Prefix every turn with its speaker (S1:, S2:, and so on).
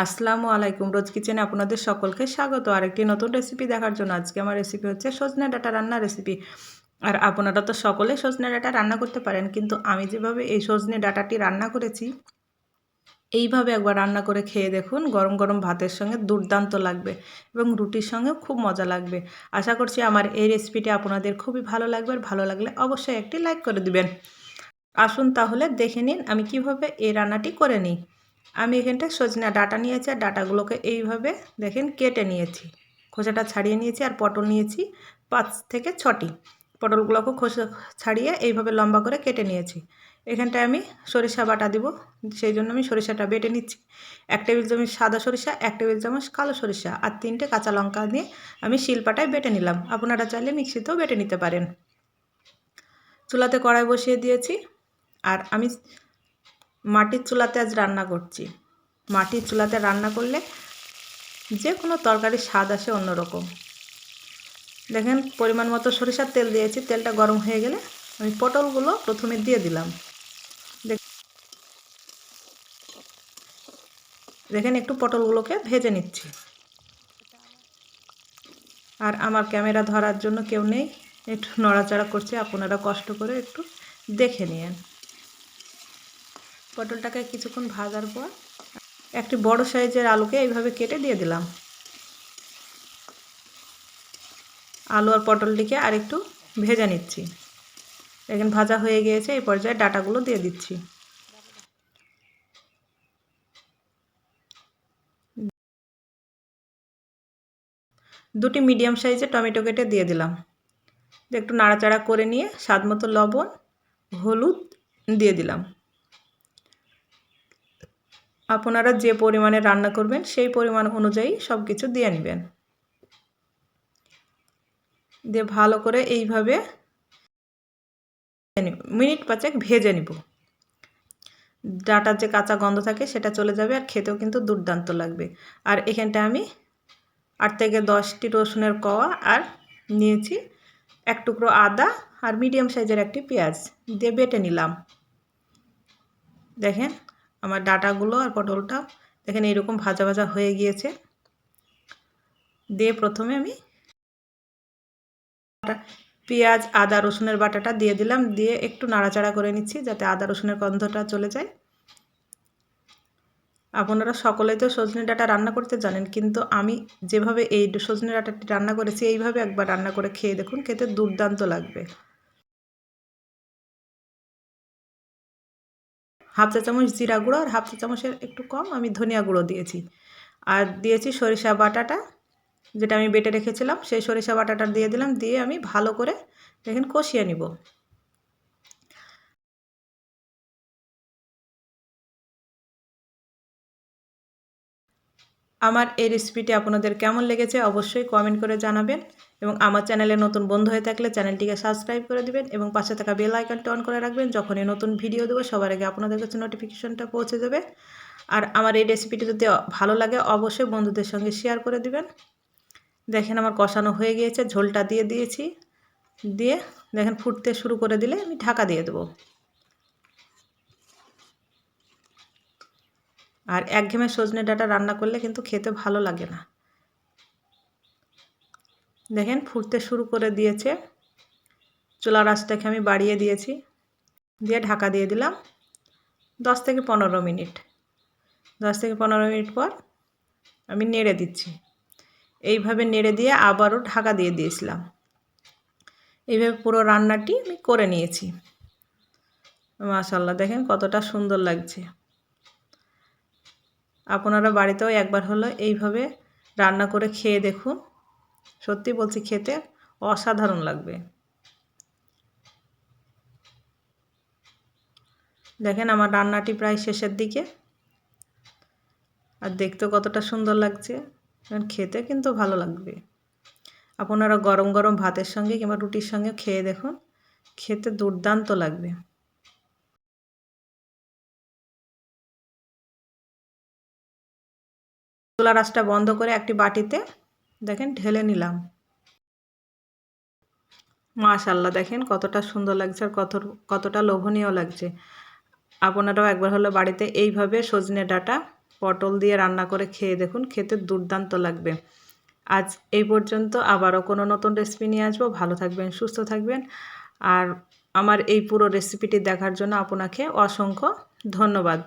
S1: আসসালামু আলাইকুম। রোজ কিচেনে আপনাদের সকলকে স্বাগত আরেকটি নতুন রেসিপি দেখার জন্য। আজকে আমার রেসিপি হচ্ছে সজনে ডাঁটা রান্নার রেসিপি। আর আপনারা তো সকলেই সজনে ডাঁটা রান্না করতে পারেন, কিন্তু আমি যেভাবে এই সজনে ডাঁটাটি রান্না করেছি, এইভাবে একবার রান্না করে খেয়ে দেখুন। গরম গরম ভাতের সঙ্গে দুর্দান্ত লাগবে এবং রুটির সঙ্গেও খুব মজা লাগবে। আশা করছি আমার এই রেসিপিটি আপনাদের খুবই ভালো লাগবে। আর ভালো লাগলে অবশ্যই একটি লাইক করে দিবেন। আসুন তাহলে দেখে নিন আমি কিভাবে এই রান্নাটি করে নিই। আমি এখানটায় সজনে ডাঁটা নিয়েছি, আর ডাঁটাগুলোকে এইভাবে দেখেন কেটে নিয়েছি, খোসাটা ছাড়িয়ে নিয়েছি। আর পটল নিয়েছি 5 থেকে 6টি। পটলগুলোকে খোসা ছাড়িয়ে এইভাবে লম্বা করে কেটে নিয়েছি। এখানটায় আমি সরিষা বাটা দিব, সেই জন্য আমি সরিষাটা বেটে নিচ্ছি। 1 টেবিল চামচ সাদা সরিষা, 1 টেবিল চামচ কালো সরিষা আর 3টে কাঁচা লঙ্কা দিয়ে আমি শিলপাটায় বেটে নিলাম। আপনারা চাইলে মিক্সিতেও বেটে নিতে পারেন। চুলাতে কড়াই বসিয়ে দিয়েছি, আর আমি মাটির চুলাতে আজ রান্না করছি। মাটির চুলাতে রান্না করলে যে কোনো তরকারির স্বাদ আসে অন্যরকম। দেখেন পরিমাণ মতো সরিষার তেল দিয়েছি। তেলটা গরম হয়ে গেলে আমি পটলগুলো প্রথমে দিয়ে দিলাম। দেখেন একটু পটলগুলোকে ভেজে নিচ্ছি। আর আমার ক্যামেরা ধরার জন্য কেউ নেই, একটু নড়াচড়া করছে, আপনারা কষ্ট করে একটু দেখে নিন। পটলটাকে কিছুক্ষণ ভাজার পর একটি বড় সাইজের আলুকে এইভাবে কেটে দিয়ে দিলাম। আলু আর পটলটিকে আরেকটু ভেজে নিচ্ছি। এখন ভাজা হয়ে গিয়েছে, এই পর্যায়ে ডাঁটাগুলো দিয়ে দিচ্ছি। দুটি মিডিয়াম সাইজের টমেটো কেটে দিয়ে দিলাম। একটু নাড়াচাড়া করে নিয়ে স্বাদ মতো লবণ, হলুদ দিয়ে দিলাম। আপনারা যে পরিমাণে রান্না করবেন সেই পরিমাণ অনুযায়ী সব কিছু দিয়ে নেবেন। দিয়ে ভালো করে এইভাবে মিনিট 5 ভেজে নিব। ডাঁটার যে কাঁচা গন্ধ থাকে সেটা চলে যাবে, আর খেতেও কিন্তু দুর্দান্ত লাগবে। আর এখানটা আমি 8 থেকে 10টি রসুনের কোয়া আর নিয়েছি 1 টুকরো আদা আর মিডিয়াম সাইজের একটি পেঁয়াজ দিয়ে বেটে নিলাম। দেখেন আমার ডাঁটাগুলো আর পটলটা দেখেন এইরকম ভাজা ভাজা হয়ে গিয়েছে। দিয়ে প্রথমে আমি পেঁয়াজ আদা রসুনের বাটাটা দিয়ে দিলাম। দিয়ে একটু নাড়াচাড়া করে নিচ্ছি যাতে আদা রসুনের গন্ধটা চলে যায়। আপনারা সকলেই তো সজনে ডাঁটা রান্না করতে জানেন, কিন্তু আমি যেভাবে এই সজনে ডাঁটাটি রান্না করেছি এইভাবে একবার রান্না করে খেয়ে দেখুন, খেতে দুর্দান্ত লাগবে। হাফ চা চামচ জিরা গুঁড়ো আর হাফ চা চামচের একটু কম আমি ধনিয়া গুঁড়ো দিয়েছি। আর দিয়েছি সরিষা বাটাটা, যেটা আমি বেটে রেখেছিলাম সেই সরিষা বাটাটা দিয়ে দিলাম। দিয়ে আমি ভালো করে দেখেন কষিয়ে নিব। আমার এই রেসিপিটি আপনাদের কেমন লেগেছে অবশ্যই কমেন্ট করে জানাবেন, এবং আমার চ্যানেলে নতুন বন্ধু হয়ে থাকলে চ্যানেলটিকে সাবস্ক্রাইব করে দিবেন এবং পাশে থাকা বেল আইকনটা অন করে রাখবেন। যখনই নতুন ভিডিও দেবো সবার আগে আপনাদের কাছে নোটিফিকেশনটা পৌঁছে যাবে। আর আমার এই রেসিপিটি যদি ভালো লাগে অবশ্যই বন্ধুদের সঙ্গে শেয়ার করে দিবেন। দেখেন আমার কষানো হয়ে গিয়েছে, ঝোলটা দিয়ে দিয়েছি। দিয়ে দেখেন ফুটতে শুরু করে দিলে আমি ঢাকা দিয়ে দেবো। আর একঘেয়েমি সজনে ডাঁটা রান্না করলে কিন্তু খেতে ভালো লাগে না। দেখেন ফুটতে শুরু করে দিয়েছে, চুলার আঁচটাকে আমি বাড়িয়ে দিয়েছি। দিয়ে ঢাকা দিয়ে দিলাম 10 থেকে 15 মিনিট। 10 থেকে 15 মিনিট পর আমি নেড়ে দিচ্ছি। এইভাবে নেড়ে দিয়ে আবারও ঢাকা দিয়ে দিয়েছিলাম। এইভাবে পুরো রান্নাটি আমি করে নিয়েছি। মাশাআল্লাহ দেখেন কতটা সুন্দর লাগছে। আপনারা বাড়িতেও একবার হলো এইভাবে রান্না করে খেয়ে দেখুন, সত্যি বলছি খেতে অসাধারণ লাগবে। দেখেন আমার রান্নাটি প্রায় শেষের দিকে, আর দেখতেও কতটা সুন্দর লাগছে, খেতে কিন্তু ভালো লাগবে। আপনারা গরম গরম ভাতের সঙ্গে কিংবা রুটির সঙ্গে খেয়ে দেখুন, খেতে দুর্দান্ত লাগবে। চুলার আঁচটা বন্ধ করে একটি বাটিতে দেখেন ঢেলে নিলাম। মাশাআল্লাহ দেখেন কতটা সুন্দর লাগছে আর কতটা লোভনীয় লাগছে। আপনারাও একবার হলো বাড়িতে এইভাবে সজনে ডাঁটা পটল দিয়ে রান্না করে খেয়ে দেখুন, খেতে দুর্দান্ত লাগবে। আজ এই পর্যন্ত, আবারও কোনো নতুন রেসিপি নিয়ে আসবো। ভালো থাকবেন, সুস্থ থাকবেন। আর আমার এই পুরো রেসিপিটি দেখার জন্য আপনাকে অসংখ্য ধন্যবাদ।